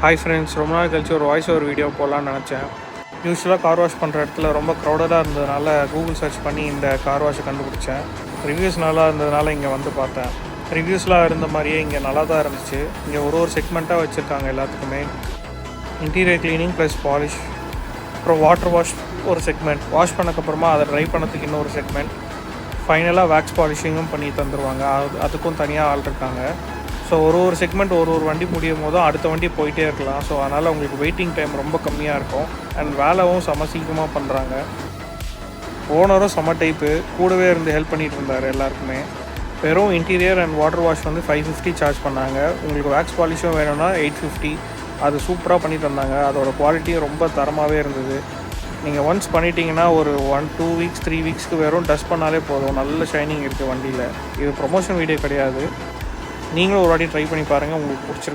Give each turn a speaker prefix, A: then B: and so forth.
A: Hi friends, ரொம்ப நாள் கழிச்சு ஒரு வாய்ஸ் ஓவர் வீடியோ போடலான்னு நினச்சேன். யூஸ்வலாக கார் வாஷ் பண்ணுற இடத்துல ரொம்ப க்ரௌடடாக இருந்ததுனால கூகுள் சர்ச் பண்ணி இந்த கார் வாஷை கண்டுபிடிச்சேன். ரிவ்யூஸ் நல்லா இருந்ததுனால இங்கே வந்து பார்த்தேன். ரிவ்யூஸ்லாம் இருந்த மாதிரியே இங்கே நல்லா தான் இருந்துச்சு. இங்கே ஒரு செக்மெண்ட்டாக வச்சுருக்காங்க எல்லாத்துக்குமே. இன்டீரியர் க்ளீனிங் ப்ளஸ் பாலிஷ், அப்புறம் வாட்டர் வாஷ் ஒரு செக்மெண்ட், வாஷ் பண்ணக்கப்புறமா அதை ட்ரை பண்ணதுக்கு இன்னொரு செக்மெண்ட், ஃபைனலாக வேக்ஸ் பாலிஷிங்கும் பண்ணி தந்துடுவாங்க. அதுக்கும் தனியாக ஆள் இருக்காங்க. ஸோ ஒரு செக்மெண்ட் ஒரு வண்டி முடியும் போதும் அடுத்த வண்டி போயிட்டே இருக்கலாம். ஸோ அதனால் உங்களுக்கு வெயிட்டிங் டைம் ரொம்ப கம்மியாக இருக்கும். அண்ட் வேலைவும் செம சீக்கிரமாக பண்ணுறாங்க. ஓனரும் செம டைப்பு, கூடவே இருந்து ஹெல்ப் பண்ணிகிட்டு இருந்தார் எல்லாருக்குமே. வெறும் இன்டீரியர் அண்ட் வாட்டர் வாஷ் வந்து 550 சார்ஜ் பண்ணாங்க. உங்களுக்கு வேக்ஸ் பாலிஷும் வேணும்னா 850. அது சூப்பராக பண்ணி தந்தாங்க. அதோடய குவாலிட்டியும் ரொம்ப தரமாகவே இருந்தது. நீங்கள் ஒன்ஸ் பண்ணிட்டீங்கன்னா ஒரு 1-2 வீக்ஸ் 3 வீக்ஸ்க்கு வெறும் டஸ்ட் பண்ணாலே போதும். நல்ல ஷைனிங் இருக்குது வண்டியில். இது ப்ரொமோஷன் வீடியோ கிடையாது. நீங்களும் ஒரு வாட்டி ட்ரை பண்ணி பாருங்கள், உங்களுக்கு பிடிச்சிருக்கு.